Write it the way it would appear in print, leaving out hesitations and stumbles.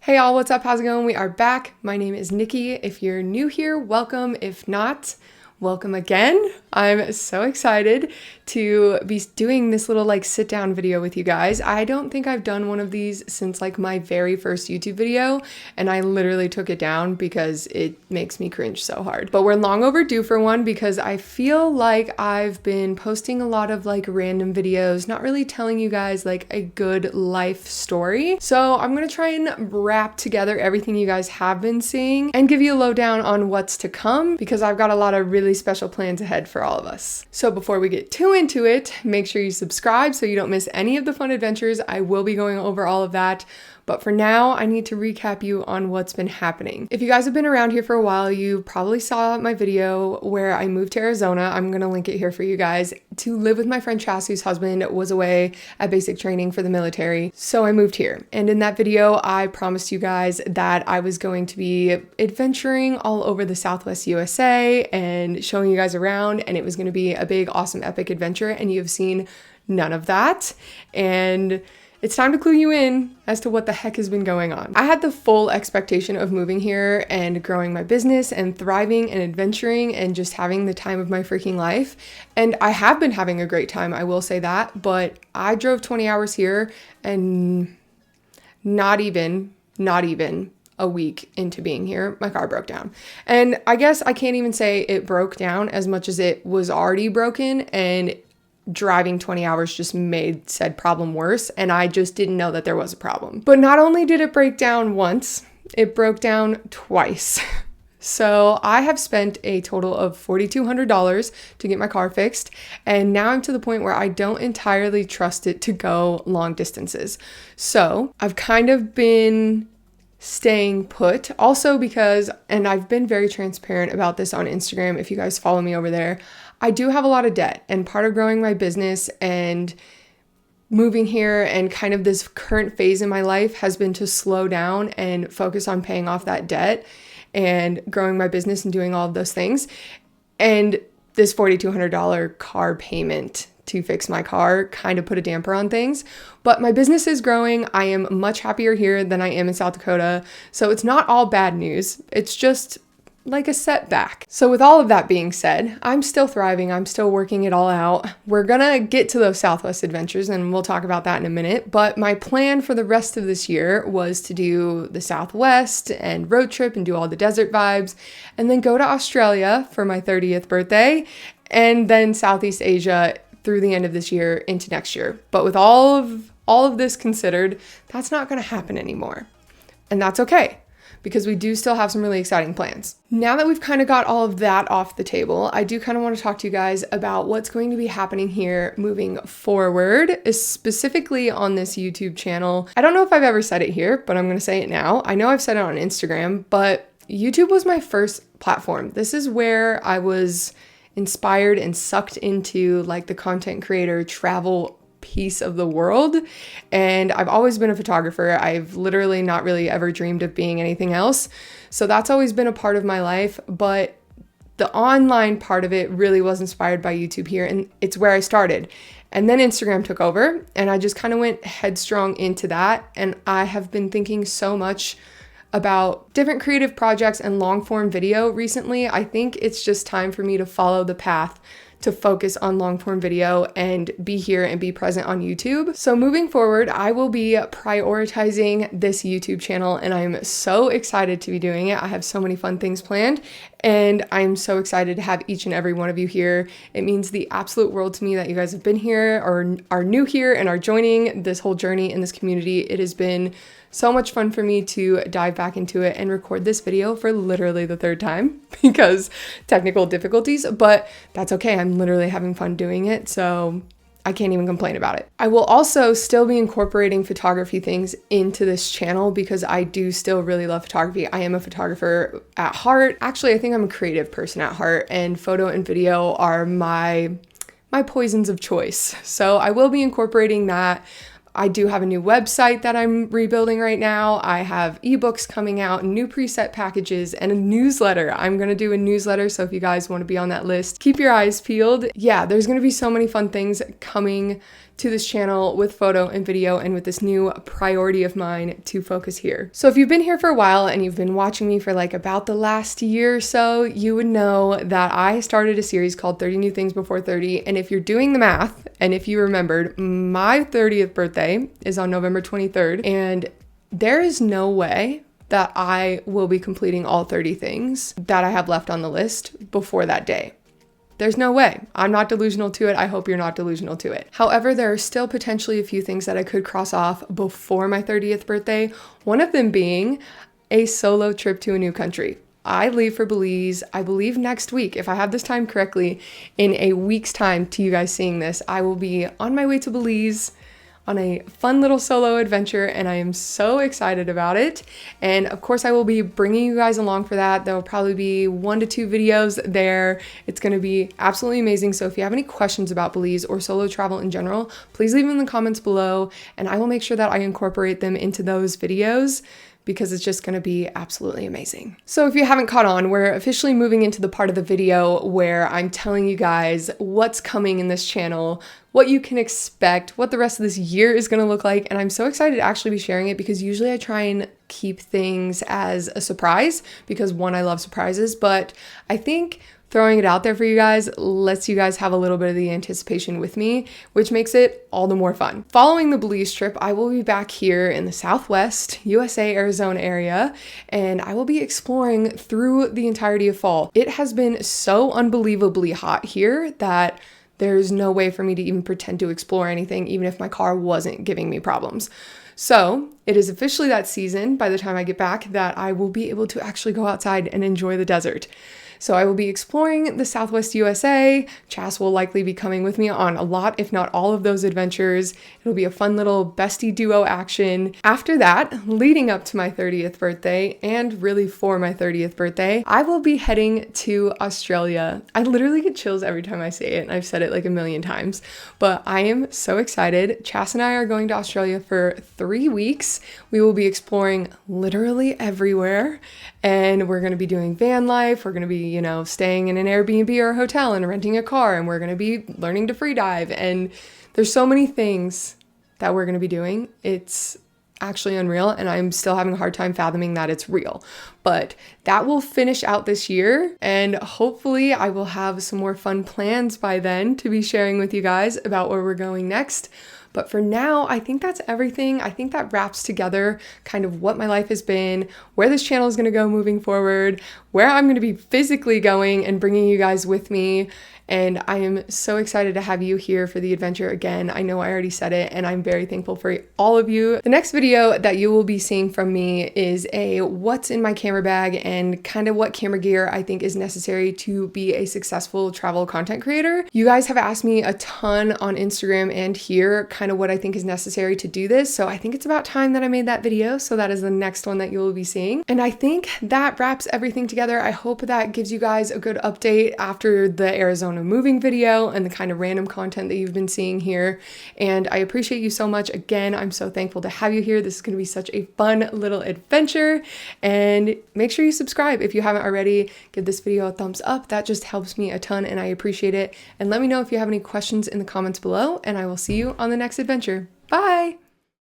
Hey y'all, what's up? How's it going? We are back. My name is Nikki. If you're new here, welcome. If not, welcome again. I'm so excited to be doing this little sit down video with you guys. I don't think I've done one of these since my very first YouTube video, and I literally took it down because it makes me cringe so hard. But we're long overdue for one because I feel like I've been posting a lot of random videos, not really telling you guys a good life story. So I'm gonna try and wrap together everything you guys have been seeing and give you a lowdown on what's to come because I've got a lot of really special plans ahead for all of us. So before we get too into it, make sure you subscribe so you don't miss any of the fun adventures. I will be going over all of that. But for now, I need to recap you on what's been happening. If you guys have been around here for a while, you probably saw my video where I moved to Arizona. I'm gonna link it here for you guys, to live with my friend Chas, whose husband was away at basic training for the military. So I moved here. And in that video, I promised you guys that I was going to be adventuring all over the Southwest USA and showing you guys around. And it was gonna be a big, awesome, epic adventure. And you have seen none of that. And it's time to clue you in as to what the heck has been going on. I had the full expectation of moving here and growing my business and thriving and adventuring and just having the time of my freaking life. And I have been having a great time, I will say that, but I drove 20 hours here and not even a week into being here, my car broke down. And I guess I can't even say it broke down as much as it was already broken, and driving 20 hours just made said problem worse, and I just didn't know that there was a problem. But not only did it break down once, it broke down twice. So I have spent a total of $4,200 to get my car fixed, and now I'm to the point where I don't entirely trust it to go long distances. So I've kind of been staying put, also because, and I've been very transparent about this on Instagram, if you guys follow me over there, I do have a lot of debt, and part of growing my business and moving here and kind of this current phase in my life has been to slow down and focus on paying off that debt and growing my business and doing all of those things. And this $4,200 car payment to fix my car kind of put a damper on things, but my business is growing. I am much happier here than I am in South Dakota. So it's not all bad news. It's just a setback. So with all of that being said, I'm still thriving. I'm still working it all out. We're gonna get to those Southwest adventures and we'll talk about that in a minute. But my plan for the rest of this year was to do the Southwest and road trip and do all the desert vibes, and then go to Australia for my 30th birthday, and then Southeast Asia through the end of this year into next year. But with all of this considered, that's not gonna happen anymore. And that's okay, because we do still have some really exciting plans. Now that we've kind of got all of that off the table, I do kind of want to talk to you guys about what's going to be happening here moving forward, specifically on this YouTube channel. I don't know if I've ever said it here, but I'm going to say it now. I know I've said it on Instagram, but YouTube was my first platform. This is where I was inspired and sucked into the content creator travel piece of the world. And I've always been a photographer. I've literally not really ever dreamed of being anything else. So that's always been a part of my life. But the online part of it really was inspired by YouTube here, and it's where I started. And then Instagram took over, and I just kind of went headstrong into that. And I have been thinking so much about different creative projects and long form video recently. I think it's just time for me to follow the path to focus on long form video and be here and be present on YouTube. So moving forward, I will be prioritizing this YouTube channel, and I'm so excited to be doing it. I have so many fun things planned, and I'm so excited to have each and every one of you here. It means the absolute world to me that you guys have been here or are new here and are joining this whole journey in this community. It has been so much fun for me to dive back into it and record this video for literally the third time because technical difficulties, but that's okay. I'm literally having fun doing it, so I can't even complain about it. I will also still be incorporating photography things into this channel because I do still really love photography. I am a photographer at heart. Actually, I think I'm a creative person at heart, and photo and video are my poisons of choice. So I will be incorporating that. I do have a new website that I'm rebuilding right now. I have ebooks coming out, new preset packages, and a newsletter. I'm going to do a newsletter, so if you guys want to be on that list, keep your eyes peeled. Yeah, there's going to be so many fun things coming to this channel with photo and video and with this new priority of mine to focus here. So if you've been here for a while and you've been watching me for like about the last year or so, you would know that I started a series called 30 New Things Before 30. And if you're doing the math, and if you remembered, my 30th birthday is on November 23rd, and there is no way that I will be completing all 30 things that I have left on the list before that day. There's no way. I'm not delusional to it. I hope you're not delusional to it. However, there are still potentially a few things that I could cross off before my 30th birthday. One of them being a solo trip to a new country. I leave for Belize, I believe next week. If I have this time correctly, in a week's time to you guys seeing this, I will be on my way to Belize on a fun little solo adventure, and I am so excited about it. And of course, I will be bringing you guys along for that. There will probably be 1 to 2 videos there. It's gonna be absolutely amazing. So if you have any questions about Belize or solo travel in general, please leave them in the comments below, and I will make sure that I incorporate them into those videos, because it's just gonna be absolutely amazing. So if you haven't caught on, we're officially moving into the part of the video where I'm telling you guys what's coming in this channel, what you can expect, what the rest of this year is gonna look like, and I'm so excited to actually be sharing it, because usually I try and keep things as a surprise, because one, I love surprises, but I think throwing it out there for you guys lets you guys have a little bit of the anticipation with me, which makes it all the more fun. Following the Belize trip, I will be back here in the Southwest USA, Arizona area, and I will be exploring through the entirety of fall. It has been so unbelievably hot here that there's no way for me to even pretend to explore anything, even if my car wasn't giving me problems. So it is officially that season by the time I get back that I will be able to actually go outside and enjoy the desert. So I will be exploring the Southwest USA. Chas will likely be coming with me on a lot, if not all of those adventures. It'll be a fun little bestie duo action. After that, leading up to my 30th birthday, and really for my 30th birthday, I will be heading to Australia. I literally get chills every time I say it, and I've said it like a million times, but I am so excited. Chas and I are going to Australia for 3 weeks. We will be exploring literally everywhere, and we're going to be doing van life. We're going to be, staying in an Airbnb or a hotel and renting a car, and we're going to be learning to free dive. And there's so many things that we're going to be doing. It's actually unreal, and I'm still having a hard time fathoming that it's real. But that will finish out this year, and hopefully I will have some more fun plans by then to be sharing with you guys about where we're going next. But for now, I think that's everything. I think that wraps together kind of what my life has been, where this channel is going to go moving forward, where I'm going to be physically going and bringing you guys with me. And I am so excited to have you here for the adventure again. I know I already said it, and I'm very thankful for all of you. The next video that you will be seeing from me is a what's in my camera bag and kind of what camera gear I think is necessary to be a successful travel content creator. You guys have asked me a ton on Instagram and here kind of what I think is necessary to do this. So I think it's about time that I made that video. So that is the next one that you will be seeing. And I think that wraps everything together. I hope that gives you guys a good update after the Arizona moving video and the kind of random content that you've been seeing here. And I appreciate you so much. Again, I'm so thankful to have you here. This is going to be such a fun little adventure. And make sure you subscribe if you haven't already. Give this video a thumbs up. That just helps me a ton, and I appreciate it. And let me know if you have any questions in the comments below, and I will see you on the next adventure. Bye!